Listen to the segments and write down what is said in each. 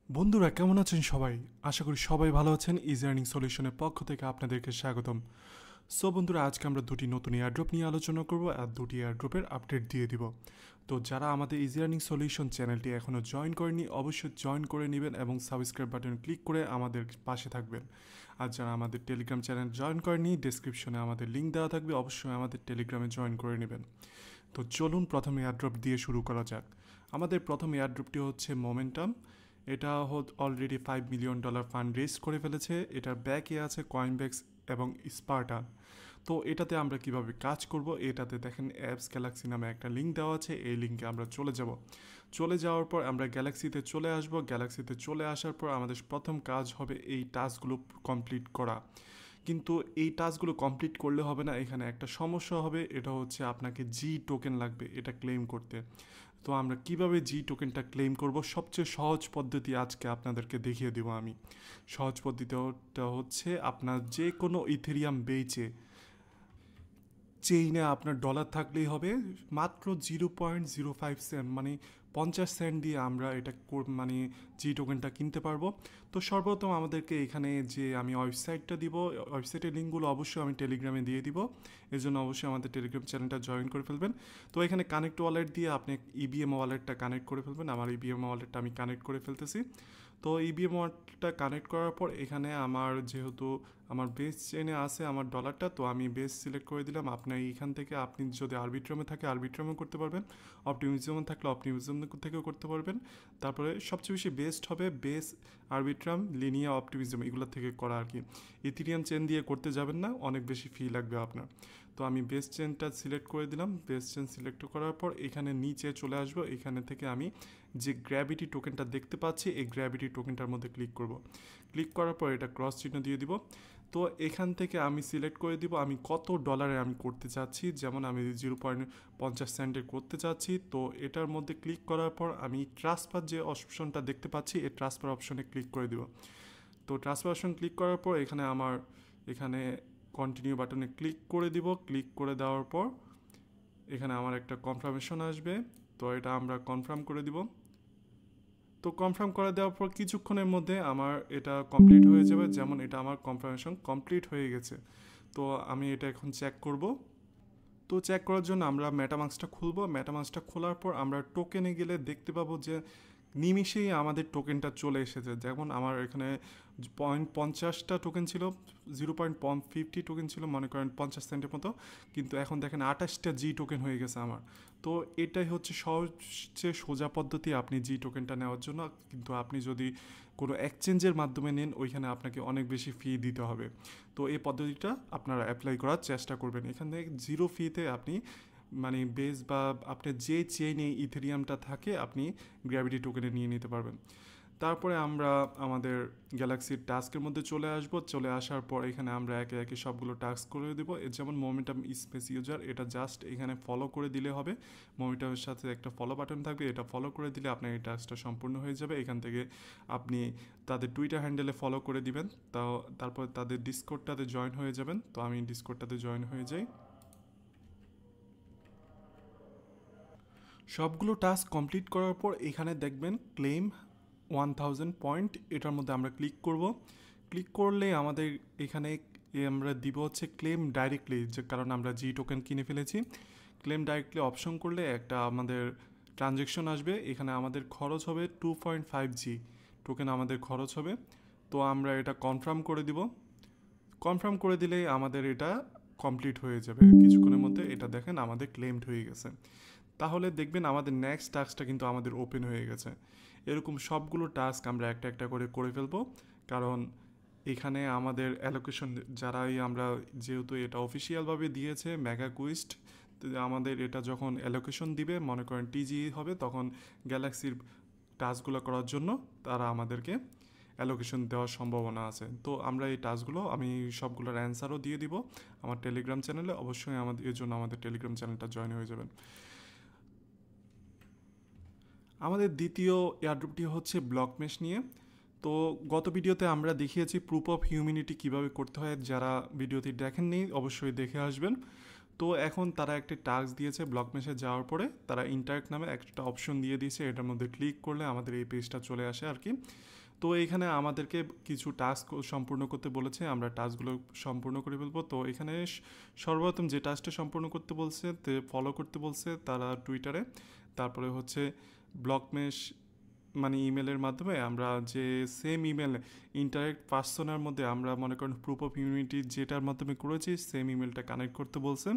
বন্ধুরা কেমন আছেন সবাই? আশা করি সবাই ভালো আছেন। ইজি আর্নিং সলিউশনের পক্ষ থেকে আপনাদেরকে স্বাগতম। সো বন্ধুরা, আজকে আমরা দুটি নতুন এয়ারড্রপ নিয়ে আলোচনা করব আর দুটি এয়ারড্রপের আপডেট দিয়ে দিব। তো যারা আমাদের ইজি আর্নিং সলিউশন চ্যানেলটি এখনও জয়েন করেনি অবশ্যই জয়েন করে নেবেন এবং সাবস্ক্রাইব বাটনে ক্লিক করে আমাদের পাশে থাকবেন। আর যারা আমাদের টেলিগ্রাম চ্যানেল জয়েন করেনি, ডেসক্রিপশনে আমাদের লিঙ্ক দেওয়া থাকবে, অবশ্যই আমাদের টেলিগ্রামে জয়েন করে নেবেন। তো চলুন প্রথম এয়ারড্রপ দিয়ে শুরু করা যাক। আমাদের প্রথম এয়ারড্রপটি হচ্ছে মোমেন্টাম। এটা অলরেডি $5 মিলিয়ন ফান্ড রেজ করে ফেলেছে। এটার ব্যাকে আছে কয়েনবেক্স এবং স্পার্টান। তো এটাতে আমরা কিভাবে কাজ করব, এটাতে দেখেন অ্যাপস গ্যালাক্সি নামে একটা লিঙ্ক দেওয়া আছে, এই লিঙ্কে আমরা চলে যাব। চলে যাওয়ার পর আমরা গ্যালাক্সিতে চলে আসব। গ্যালাক্সিতে চলে আসার পর আমাদের প্রথম কাজ হবে এই টাস্কগুলো কমপ্লিট করা। কিন্তু এই টাস্কগুলো কমপ্লিট করলে হবে না, এখানে একটা সমস্যা হবে। এটা হচ্ছে আপনাকে জি টোকেন লাগবে এটা ক্লেম করতে। তো আমরা কিভাবে জি টোকেনটা ক্লেম করব, সবচেয়ে সহজ পদ্ধতি আজকে আপনাদেরকে দেখিয়ে দেবো আমি। সহজ পদ্ধতিটা হচ্ছে আপনার যে কোনো ইথেরিয়াম বেচে চেইনে আপনার ডলার থাকলেই হবে। মাত্র 0.05 সেন্ট মানে 50 সেন্ট দিয়ে আমরা এটা মানে জি টোকেনটা কিনতে পারবো। তো সর্বপ্রথম আমাদেরকে এখানে যে আমি ওয়েবসাইটটা দিব, ওয়েবসাইটের লিঙ্কগুলো অবশ্যই আমি টেলিগ্রামে দিয়ে দিব। এর জন্য অবশ্যই আমাদের টেলিগ্রাম চ্যানেলটা জয়েন করে ফেলবেন। তো এখানে কানেক্ট ওয়ালেট দিয়ে আপনি ইবিএম ওয়ালেটটা কানেক্ট করে ফেলবেন। আমার ইবিএম ওয়ালেটটা আমি কানেক্ট করে ফেলতেছি। তো ইবিএম ওয়ালেটটা কানেক্ট করার পর এখানে আমার যেহেতু আমার বেস চেনে আছে আমার ডলারটা, তো আমি বেস সিলেক্ট করে দিলাম। আপনার এইখান থেকে আপনি যদি আরবিট্রামে থাকে আরবিট্রামে করতে পারবেন, অপটিমিজমে থাকলে অপটিমিজম থেকেও করতে পারবেন। তারপরে সবচেয়ে বেশি বেস্ট হবে বেস, আরবিট্রাম, লিনিয়া, অপটিমিজম এগুলো থেকে করা আর কি। ইথিরিয়াম চেন দিয়ে করতে যাবেন না, অনেক বেশি ফি লাগবে আপনার। তো আমি বেস চেনটা সিলেক্ট করে দিলাম। বেস চেন সিলেক্ট করার পর এখানে নিচে চলে আসবো। এখানে থেকে আমি যে গ্র্যাভিটি টোকেনটা দেখতে পাচ্ছি এই গ্র্যাভিটি টোকেনটার মধ্যে ক্লিক করব। ক্লিক করার পর এটা ক্রস চিহ্ন দিয়ে দিব। তো এখান থেকে আমি সিলেক্ট করে দিব আমি কত ডলারে আমি করতে চাচ্ছি। যেমন আমি 0.50 সেন্টে করতে চাচ্ছি। তো এটার মধ্যে ক্লিক করার পর আমি ট্রান্সফার যে অপশনটা দেখতে পাচ্ছি এই ট্রান্সফার অপশনে ক্লিক করে দিব। তো ট্রান্সফার অপশন ক্লিক করার পর এখানে আমার এখানে কন্টিনিউ বাটনে ক্লিক করে দিব। ক্লিক করে দেওয়ার পর এখানে আমার একটা কনফার্মেশন আসবে। তো এটা আমরা কনফার্ম করে দিব। তো কনফার্ম করে দেওয়ার পর কিছুক্ষণের মধ্যে আমার এটা কমপ্লিট হয়ে যাবে। যেমন এটা আমার কনফার্মেশন কমপ্লিট হয়ে গেছে। তো আমি এটা এখন চেক করব। তো চেক করার জন্য আমরা মেটামাস্কটা খুলব। মেটামাস্কটা খোলার পর আমরা টোকেনে গেলে দেখতে পাবো যে নিমিষেই আমাদের টোকেনটা চলে এসেছে। যেমন আমার এখানে 0.50টা টোকেন ছিল, 0.50 টোকেন ছিল মনে করেন 50 সেন্টের মতো, কিন্তু এখন দেখেন 28টা জি টোকেন হয়ে গেছে আমার। তো এটাই হচ্ছে সবচেয়ে সোজা পদ্ধতি আপনি জি টোকেনটা নেওয়ার জন্য। কিন্তু আপনি যদি কোনো এক্সচেঞ্জের মাধ্যমে নেন ওইখানে আপনাকে অনেক বেশি ফি দিতে হবে। তো এই পদ্ধতিটা আপনারা অ্যাপ্লাই করার চেষ্টা করবেন। এখান থেকে জিরো ফিতে আপনি মানে বেস বা আপনার যে চেইনে ইথেরিয়ামটা থাকে আপনি গ্র্যাভিটি টোকেনে নিয়ে নিতে পারবেন। তারপরে আমরা আমাদের গ্যালাক্সির টাস্কের মধ্যে চলে আসব। চলে আসার পর এখানে আমরা একে একে সবগুলো টাস্ক করে দেবো। যেমন মোমেন্টাম স্পেস ইউজার, এটা জাস্ট এখানে ফলো করে দিলে হবে। মোমেন্টামের সাথে একটা ফলো বাটন থাকবে, এটা ফলো করে দিলে আপনার এই টাস্কটা সম্পূর্ণ হয়ে যাবে। এখান থেকে আপনি তাদের টুইটার হ্যান্ডেলে ফলো করে দিবেন। তারপর তাদের ডিসকর্ডটাতে জয়েন হয়ে যাবেন। তো আমি ডিসকর্ডটাতে জয়েন হয়ে যাই। সবগুলো টাস্ক কমপ্লিট করার পর এখানে দেখবেন ক্লেম 1000 পয়েন্ট, এটার মধ্যে আমরা ক্লিক করব। ক্লিক করলে আমাদের এখানে আমরা দিব হচ্ছে ক্লেম ডাইরেক্টলি, যে কারণ আমরা জি টোকেন কিনে ফেলেছি। ক্লেম ডাইরেক্টলি অপশন করলে একটা আমাদের ট্রানজ্যাকশন আসবে। এখানে আমাদের খরচ হবে 2.5 জি টোকেন আমাদের খরচ হবে। তো আমরা এটা কনফার্ম করে দিব। কনফার্ম করে দিলেই আমাদের এটা কমপ্লিট হয়ে যাবে কিছুক্ষণের মধ্যে। এটা দেখেন আমাদের ক্লেমড হয়ে গেছে। তাহলে দেখবেন আমাদের নেক্সট টাস্কটা কিন্তু আমাদের ওপেন হয়ে গেছে। এরকম সবগুলো টাস্ক আমরা একটা একটা করে করে ফেলবো। কারণ এখানে আমাদের অ্যালোকেশন যারাই আমরা, যেহেতু এটা অফিসিয়ালভাবে দিয়েছে মেগা কুইস্ট, আমাদের এটা যখন অ্যালোকেশন দিবে মনে করেন টিজি হবে, তখন গ্যালাক্সির টাস্কগুলো করার জন্য তারা আমাদেরকে অ্যালোকেশন দেওয়ার সম্ভাবনা আছে। তো আমরা এই টাস্কগুলো আমি সবগুলোর অ্যান্সারও দিয়ে দিব আমার টেলিগ্রাম চ্যানেলে। অবশ্যই আমাদের এর জন্য আমাদের টেলিগ্রাম চ্যানেলটা জয়েন হয়ে যাবেন। আমাদের দ্বিতীয় এয়ারড্রপটি হচ্ছে ব্লক মেশ নিয়ে। তো গত ভিডিওতে আমরা দেখিয়েছি প্রুফ অফ হিউম্যানিটি কীভাবে করতে হয়। যারা ভিডিওটি দেখেননি অবশ্যই দেখে আসবেন। তো এখন তারা একটা টাস্ক দিয়েছে ব্লক মেশে যাওয়ার পরে তারা ইন্টারেক্ট নামে একটা অপশন দিয়ে দিয়েছে, এটার মধ্যে ক্লিক করলে আমাদের এই পেজটা চলে আসে আর কি। তো এখানে আমাদেরকে কিছু টাস্ক সম্পূর্ণ করতে বলেছে, আমরা টাস্কগুলো সম্পূর্ণ করে ফেলবো। তো এখানে সর্বপ্রথম যে টাস্কটা সম্পূর্ণ করতে বলছে ফলো করতে বলছে তারা টুইটারে, তারপরে হচ্ছে ব্লক মেশ মানে ইমেলের মাধ্যমে আমরা যে সেম ইমেল ইন্টারেক্ট পার্সোনার মধ্যে আমরা মনে করেন প্রুফ অফ ইউনিটি যেটার মাধ্যমে করেছি সেম ইমেলটা কানেক্ট করতে বলছে,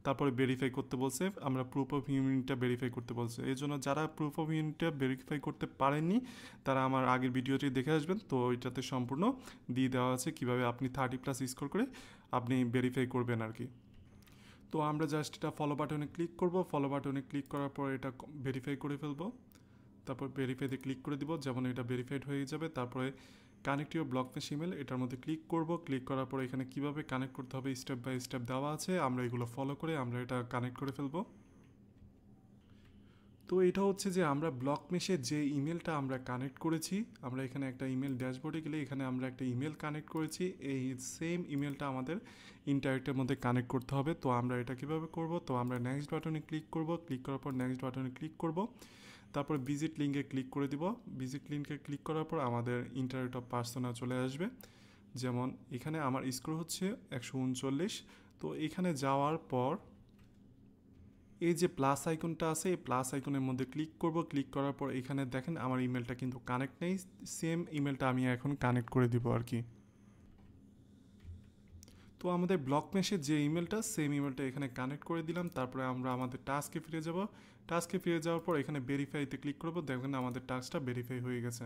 তারপরে ভেরিফাই করতে বলছে, আমরা প্রুফ অফ ইউনিটটা ভেরিফাই করতে বলছে। এই জন্য যারা প্রুফ অফ ইউনিটটা ভেরিফাই করতে পারেননি তারা আমার আগের ভিডিওটি দেখে আসবেন, তো ওইটাতে সম্পূর্ণ দিয়ে দেওয়া আছে কীভাবে আপনি 30+ স্কোর করে আপনি ভেরিফাই করবেন আর কি। তো আমরা জাস্ট এটা ফলো বাটনে ক্লিক করব, ফলো বাটনে ক্লিক করার পর এটা ভেরিফাই করে ফেলবো, তারপর ভেরিফাইতে ক্লিক করে দিব, যেমন এটা ভেরিফাইড হয়ে যাবে। তারপরে connect your block mesh email এটার মধ্যে ক্লিক করব, ক্লিক করার পর এখানে কিভাবে কানেক্ট করতে হবে স্টেপ বাই স্টেপ দেওয়া আছে, আমরা এগুলো ফলো করে আমরা এটা কানেক্ট করে ফেলবো। তো এটা হচ্ছে যে আমরা ব্লক মেশে যে ইমেলটা আমরা কানেক্ট করেছি, আমরা এখানে একটা ইমেল ড্যাশবোর্ডে গেলে এখানে আমরা একটা ইমেল কানেক্ট করেছি, এই সেম ইমেলটা আমাদের ইন্টারেক্টের মধ্যে কানেক্ট করতে হবে। তো আমরা এটা কিভাবে করব, তো আমরা নেক্সট বাটনে ক্লিক করব, ক্লিক করার পর নেক্সট বাটনে ক্লিক করব, তারপর ভিজিট লিঙ্কে ক্লিক করে দিব। ভিজিট লিঙ্কে ক্লিক করার পর আমাদের ইন্টারেক্ট অফ পার্সোনা চলে আসবে, যেমন এখানে আমার স্কোর হচ্ছে 139। তো এখানে যাওয়ার পর এই যে প্লাস আইকনটা আছে এই প্লাস আইকনের মধ্যে ক্লিক করব, ক্লিক করার পর এখানে দেখেন আমার ইমেলটা কিন্তু কানেক্ট নেই, সেম ইমেলটা আমি এখন কানেক্ট করে দিব আর কি। তো আমাদের ব্লক মেশের যে ইমেলটা সেম ইমেলটা এখানে কানেক্ট করে দিলাম, তারপরে আমরা আমাদের টাস্কে ফিরে যাব। টাস্কে ফিরে যাওয়ার পর এখানে ভেরিফাইতে ক্লিক করব, দেখেন আমাদের টাস্কটা ভেরিফাই হয়ে গেছে।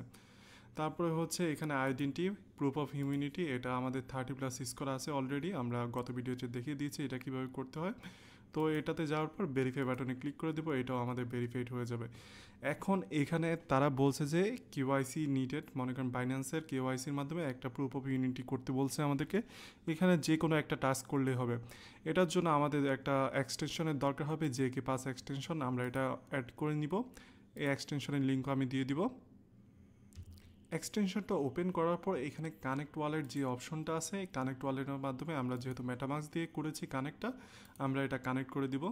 তারপরে হচ্ছে এখানে আইডেন্টি প্রুফ অফ হিউম্যানিটি, এটা আমাদের 30+ স্কোর আছে অলরেডি, আমরা গত ভিডিওতে দেখিয়ে দিয়েছি এটা কীভাবে করতে হয়। তো এটাতে যাওয়ার পর ভেরিফাই বাটনে ক্লিক করে দেবো, এটাও আমাদের ভেরিফাইড হয়ে যাবে। এখন এখানে তারা বলছে যে কেওয়াইসি নিডেড, মনে করেন বাইন্যান্সের কেওয়াইসির মাধ্যমে একটা প্রুফ অফ ইউনিটি করতে বলছে আমাদেরকে, এখানে যে কোনো একটা টাস্ক করলে হবে। এটার জন্য আমাদের একটা এক্সটেনশনের দরকার হবে, JK Pass এক্সটেনশন, আমরা এটা অ্যাড করে নিব। এই এক্সটেনশনের লিঙ্কও আমি দিয়ে দিব। এক্সটেনশনটা ওপেন করার পর এখানে কানেক্ট ওয়ালেট যে অপশনটা আছে এই কানেক্ট ওয়ালেটের মাধ্যমে আমরা যেহেতু মেটামাস্ক দিয়ে করেছি কানেক্টটা, আমরা এটা কানেক্ট করে দিব।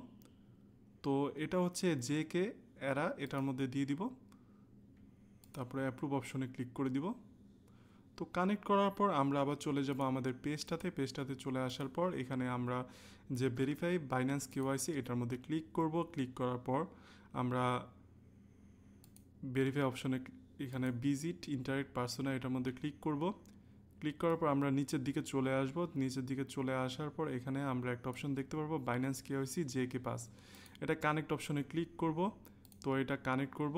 তো এটা হচ্ছে JK এরা এটার মধ্যে দিয়ে দিব, তারপরে অ্যাপ্রুভ অপশনে ক্লিক করে দিব। তো কানেক্ট করার পর আমরা আবার চলে যাব আমাদের পেজটাতে চলে আসার পর এখানে আমরা যে ভেরিফাই বাইন্যান্স কেওয়াইসি এটার মধ্যে ক্লিক করব, ক্লিক করার পর আমরা ভেরিফাই অপশনে এখানে ভিজিট ইন্টারেক্ট পার্সোনা এটার মধ্যে ক্লিক করব, ক্লিক করার পর আমরা নিচের দিকে চলে আসব, নিচের দিকে চলে আসার পর এখানে আমরা একটা অপশন দেখতে পারবো বাইন্যান্স কেওয়াইসি JK Pass, এটা কানেক্ট অপশনে ক্লিক করব। তো এটা কানেক্ট করব।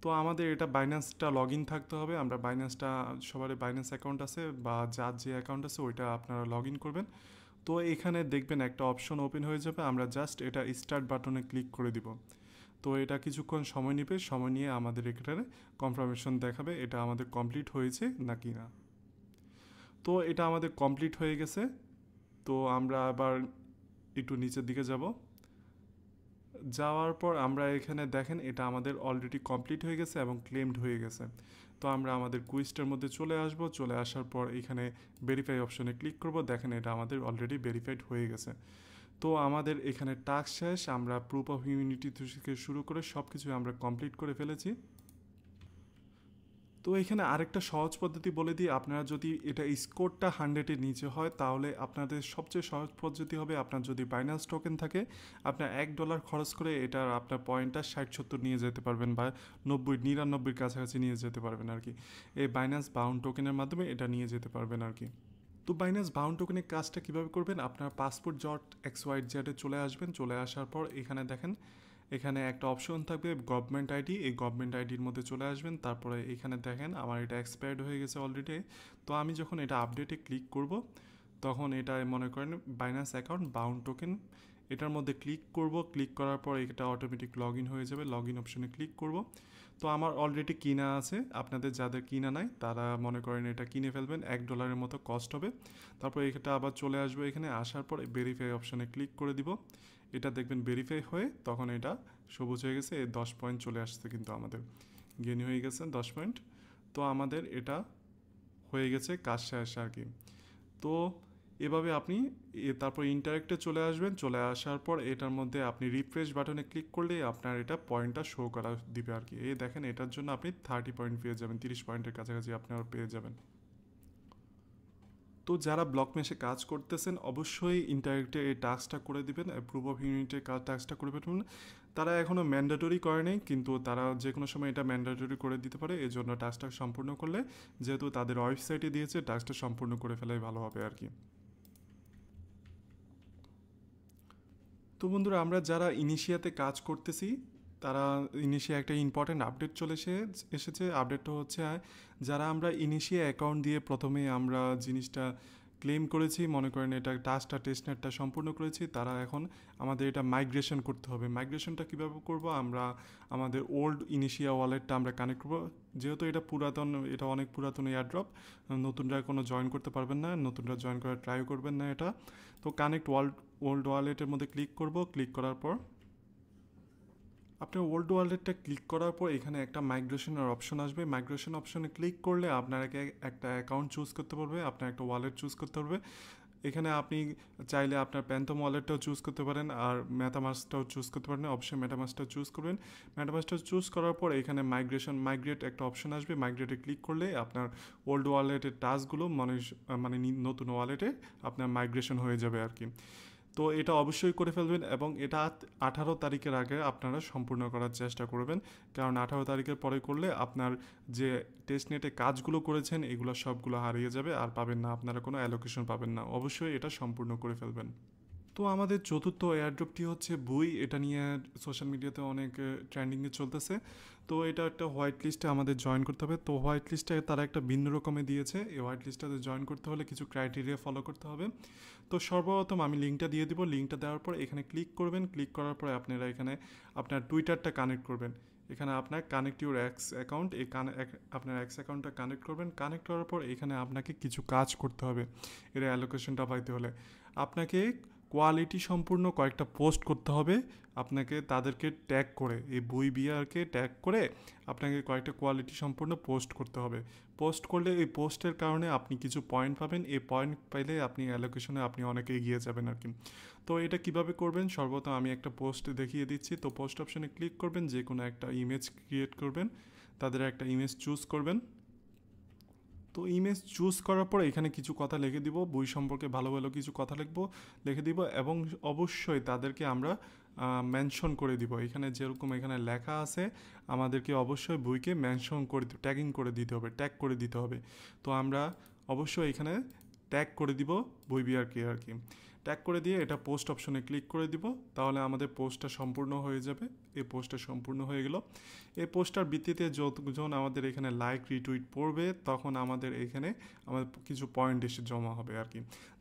তো আমাদের এটা বাইন্যান্সটা লগ ইন থাকতে হবে, আমরা বাইন্যান্সটা সবারই বাইন্যান্স অ্যাকাউন্ট আছে বা যার যে অ্যাকাউন্ট আছে ওইটা আপনারা লগ ইন করবেন। তো এখানে দেখবেন একটা অপশন ওপেন হয়ে যাবে, আমরা জাস্ট এটা স্টার্ট বাটনে ক্লিক করে দিব। তো এটা কিছুক্ষণ সময় নেবে, সময় নিয়ে আমাদের এখানে কনফার্মেশন দেখাবে এটা আমাদের কমপ্লিট হয়েছে নাকি না। তো এটা আমাদের কমপ্লিট হয়ে গেছে। তো আমরা আবার একটু নিচের দিকে যাব, যাওয়ার পর আমরা এখানে দেখেন এটা আমাদের অলরেডি কমপ্লিট হয়ে গেছে এবং ক্লেমড হয়ে গেছে। তো আমরা আমাদের কুইজটার মধ্যে চলে আসব, চলে আসার পর এখানে ভেরিফাই অপশনে ক্লিক করব, দেখেন এটা আমাদের অলরেডি ভেরিফাইড হয়ে গেছে। তো আমাদের এখানে টাস্ক শেষ, আমরা প্রুফ অফ ইউনিটি থেকে শুরু করে সব কিছু আমরা কমপ্লিট করে ফেলেছি। তো এখানে আরেকটা সহজ পদ্ধতি বলে দিই, আপনারা যদি এটা স্কোরটা 100-এর নিচে হয় তাহলে আপনাদের সবচেয়ে সহজ পদ্ধতি হবে, আপনার যদি বাইন্যান্স টোকেন থাকে আপনার $1 খরচ করে এটার আপনার পয়েন্টটা 60-70 নিয়ে যেতে পারবেন বা 90-99 কাছাকাছি নিয়ে যেতে পারবেন আর কি। এই বাইন্যান্স বাউন্ড টোকেনের মাধ্যমে এটা নিয়ে যেতে পারবেন আর কি। তো বাইন্যান্স বাউন্ড টোকেনের কাজটা কীভাবে করবেন, আপনার passport.xyz চলে আসবেন, চলে আসার পর এখানে দেখেন এখানে একটা অপশন থাকবে গভর্নমেন্ট আইডি, এই গভর্নমেন্ট আইডির মধ্যে চলে আসবেন। তারপরে এখানে দেখেন আমার এটা এক্সপায়ার্ড হয়ে গেছে অলরেডি। তো আমি যখন এটা আপডেটে ক্লিক করব তখন এটা মনে করেন বাইন্যান্স অ্যাকাউন্ট বাউন্ড টোকেন এটার মধ্যে ক্লিক করব, ক্লিক করার পর এটা অটোমেটিক লগ ইন হয়ে যাবে, লগ ইন অপশনে ক্লিক করব। তো আমার অলরেডি কিনা আছে, আপনাদের যাদের কিনা নাই তারা মনে করেন এটা কিনে ফেলবেন, $1 মতো কস্ট হবে। তারপর এটা আবার চলে আসবে, এখানে আসার পর ভেরিফাই অপশনে ক্লিক করে দিব, এটা দেখবেন ভেরিফাই হয়ে তখন এটা সবুজ হয়ে গেছে, 10 পয়েন্ট চলে আসছে কিন্তু আমাদের গেইন হয়ে গেছে 10 পয়েন্ট। তো আমাদের এটা হয়ে গেছে কাজ শেষ আর কি। তো এভাবে আপনি তারপর ইন্টারেক্টে চলে আসবেন, চলে আসার পর এটার মধ্যে আপনি রিফ্রেশ বাটনে ক্লিক করলেই আপনার এটা পয়েন্টটা শো করা দিবে আর কি। এই দেখেন এটার জন্য আপনি 30 পয়েন্ট পেয়ে যাবেন, 30 পয়েন্টের কাছাকাছি আপনারা পেয়ে যাবেন। তো যারা ব্লক মেশে কাজ করতেছেন অবশ্যই ইন্টারেক্টে এই টাস্কটা করে দিবেন, প্রুফ অফ ইউনিটের টাস্কটা করে দেবেন। তারা এখনও ম্যান্ডেটরি করে নেই, কিন্তু তারা যে কোনো সময় এটা ম্যান্ডেটরি করে দিতে পারে। এই জন্য টাস্কটা সম্পূর্ণ করলে, যেহেতু তাদের ওয়েবসাইটে দিয়েছে, টাস্কটা সম্পূর্ণ করে ফেলাই ভালো হবে আর কি। তো বন্ধুরা, আমরা যারা ইনিশিয়াতে কাজ করতেছি তারা ইনিশিয়া একটা ইম্পর্ট্যান্ট আপডেট চলে এসেছে। আপডেটটা হচ্ছে যারা আমরা ইনিশিয়া অ্যাকাউন্ট দিয়ে প্রথমে আমরা জিনিসটা ক্লেম করেছি, মনে করেন এটা টাস্কটা টেস্টনেটটা সম্পূর্ণ করেছি, তারা এখন আমাদের এটা মাইগ্রেশন করতে হবে। মাইগ্রেশনটা কীভাবে করব, আমরা আমাদের ওল্ড ইনিশিয়া ওয়ালেটটা আমরা কানেক্ট করবো। যেহেতু এটা পুরাতন, এটা অনেক পুরাতন এয়ারড্রপ, নতুনরা কোনো জয়েন করতে পারবেন না, নতুনরা জয়েন করার ট্রাই করবেন না এটা। তো কানেক্ট ওল্ড ওয়ালেটের মধ্যে ক্লিক করব। ক্লিক করার পর আপনার ওল্ড ওয়ালেটটা ক্লিক করার পর এখানে একটা মাইগ্রেশনের অপশন আসবে। মাইগ্রেশন অপশনে ক্লিক করলে আপনাকে একটা অ্যাকাউন্ট চুজ করতে পারবে, আপনার একটা ওয়ালেট চুজ করতে পারবে। এখানে আপনি চাইলে আপনার প্যান্থম ওয়ালেটটাও চুজ করতে পারেন, আর মেটামাস্কটাও চুজ করতে পারেন। অবশ্যই মেটামাস্কটা চুজ করবেন। মেটামাস্কটা চুজ করার পর এখানে মাইগ্রেট একটা অপশন আসবে। মাইগ্রেটে ক্লিক করলে আপনার ওল্ড ওয়ালেটের টাস্কগুলো মানে নতুন ওয়ালেটে আপনার মাইগ্রেশন হয়ে যাবে আর কি। তো এটা অবশ্যই করে ফেলবেন, এবং এটা 18 তারিখের আগে আপনারা সম্পূর্ণ করার চেষ্টা করবেন, কারণ 18 তারিখের পরে করলে আপনার যে টেস্টনেটে কাজগুলো করেছেন এগুলো সবগুলো হারিয়ে যাবে, আর পাবেন না, আপনারা কোনো অ্যালোকেশন পাবেন না। অবশ্যই এটা সম্পূর্ণ করে ফেলবেন। তো আমাদের চতুর্থ এয়ারড্রপটি হচ্ছে বুই। এটা নিয়ে সোশ্যাল মিডিয়াতে অনেক ট্রেন্ডিংয়ে চলতেছে। তো এটা একটা হোয়াইট লিস্টে আমাদের জয়েন করতে হবে। তো হোয়াইট লিস্টে তারা একটা ভিন্ন রকমে দিয়েছে। এই হোয়াইট লিস্টটাতে জয়েন করতে হলে কিছু ক্রাইটেরিয়া ফলো করতে হবে। তো সর্বপ্রথম আমি লিঙ্কটা দিয়ে দিব। লিঙ্কটা দেওয়ার পর এখানে ক্লিক করবেন। ক্লিক করার পরে আপনারা এখানে আপনার টুইটারটা কানেক্ট করবেন। এখানে আপনার কানেক্ট ইউর এক্স অ্যাকাউন্ট, আপনার এক্স অ্যাকাউন্টটা কানেক্ট করবেন। কানেক্ট করার পর এখানে আপনাকে কিছু কাজ করতে হবে এর অ্যালোকেশনটা পাইতে হলে। আপনাকে কোয়ালিটি সম্পূর্ণ কয়েকটা পোস্ট করতে হবে। আপনাকে তাদেরকে ট্যাগ করে, এই বুই বিয়ারকে ট্যাগ করে আপনাকে কয়েকটা কোয়ালিটি সম্পূর্ণ পোস্ট করতে হবে। পোস্ট করলে এই পোস্টের কারণে আপনি কিছু পয়েন্ট পাবেন। এই পয়েন্ট পাইলে আপনি অ্যালোকেশনে আপনি অনেক এগিয়ে যাবেন আর কি। তো এটা কিভাবে করবেন, সর্বপ্রথম আমি একটা পোস্ট দেখিয়ে দিচ্ছি। তো পোস্ট অপশনে ক্লিক করবেন, যে কোনো একটা ইমেজ ক্রিয়েট করবেন, তাদের একটা ইমেজ চুজ করবেন। তো ইমেজ চুজ করার পর এখানে কিছু কথা লিখে দিব, বই সম্পর্কে ভালো ভালো কিছু কথা লিখে দিব, এবং অবশ্যই তাদেরকে আমরা মেনশন করে দিব। এখানে যেরকম এখানে লেখা আছে আমাদেরকে অবশ্যই বইকে মেনশন করে ট্যাগ করে দিতে হবে। তো আমরা অবশ্যই এখানে ট্যাগ করে দিব বই বিআরকে আর কি। ট্যাগ করে দিয়ে এটা পোস্ট অপশনে ক্লিক করে দিব, তাহলে আমাদের পোস্টটা সম্পূর্ণ হয়ে যাবে। এই পোস্টটা সম্পূর্ণ হয়ে গেল। এই পোস্টটার ভিত্তিতে যতজন আমাদের এখানে লাইক রিটুইট পড়বে, তখন আমাদের এখানে আমাদের কিছু পয়েন্ট এসে জমা হবে আর কি।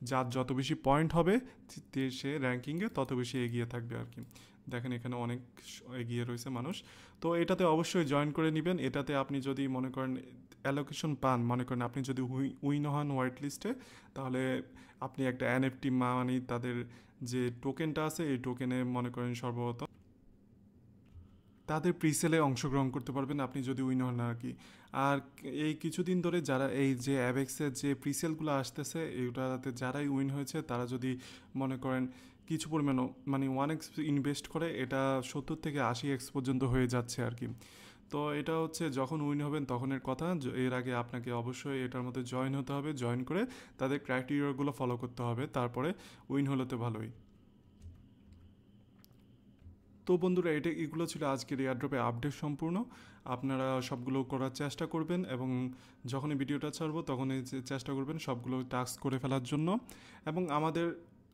যার যত বেশি পয়েন্ট হবে সে র্যাঙ্কিংয়ে তত বেশি এগিয়ে থাকবে আর কি। দেখেন এখানে অনেক এগিয়ে রয়েছে মানুষ। তো এটাতে অবশ্যই জয়েন করে নেবেন। এটাতে আপনি যদি মনে করেন অ্যালোকেশন পান, মনে করেন আপনি যদি উইন হন হোয়াইট লিস্টে, তাহলে আপনি একটা এনএফটি মানে তাদের যে টোকেনটা আছে এই টোকেনে মনে করেন সর্বপ্রথম তাদের প্রিসেলে অংশগ্রহণ করতে পারবেন আপনি যদি উইন হন আর কি। আর এই কিছুদিন ধরে যারা এই যে অ্যাবেক্সের যে প্রিসেলগুলো আসতেছে এইটাতে যারাই উইন হয়েছে, তারা যদি মনে করেন কিছু পরিমাণ মানে 1x ইনভেস্ট করে, এটা 70 থেকে 80x পর্যন্ত হয়ে যাচ্ছে আর কি। তো এটা হচ্ছে যখন উইন হবেন তখনের কথা। এর আগে আপনাকে অবশ্যই এটার মধ্যে জয়েন হতে হবে। জয়েন করে তাদের ক্রাইটেরিয়াগুলো ফলো করতে হবে, তারপরে উইন হলে তো ভালোই। তো বন্ধুরা, এগুলো ছিল আজকের এয়ারড্রপে আপডেট সম্পূর্ণ। আপনারা সবগুলো করার চেষ্টা করবেন, এবং যখনই ভিডিওটা ছাড়বো তখনই চেষ্টা করবেন সবগুলো টাস্ক করে ফেলার জন্য। এবং আমাদের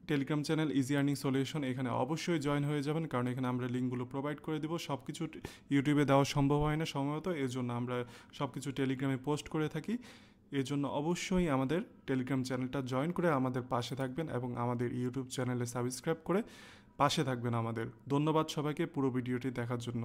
Telegram channel easy earning solution, এখানে অবশ্যই জয়েন হয়ে যাবেন, কারণ এখানে আমরা লিঙ্কগুলো প্রোভাইড করে দেবো। সব কিছু ইউটিউবে দেওয়া সম্ভব হয় না সময়মত, এর জন্য আমরা সব কিছু টেলিগ্রামে পোস্ট করে থাকি। এর জন্য অবশ্যই আমাদের টেলিগ্রাম চ্যানেলটা জয়েন করে আমাদের পাশে থাকবেন, এবং আমাদের ইউটিউব চ্যানেলে সাবস্ক্রাইব করে পাশে থাকবেন আমাদের। ধন্যবাদ সবাইকে পুরো ভিডিওটি দেখার জন্য।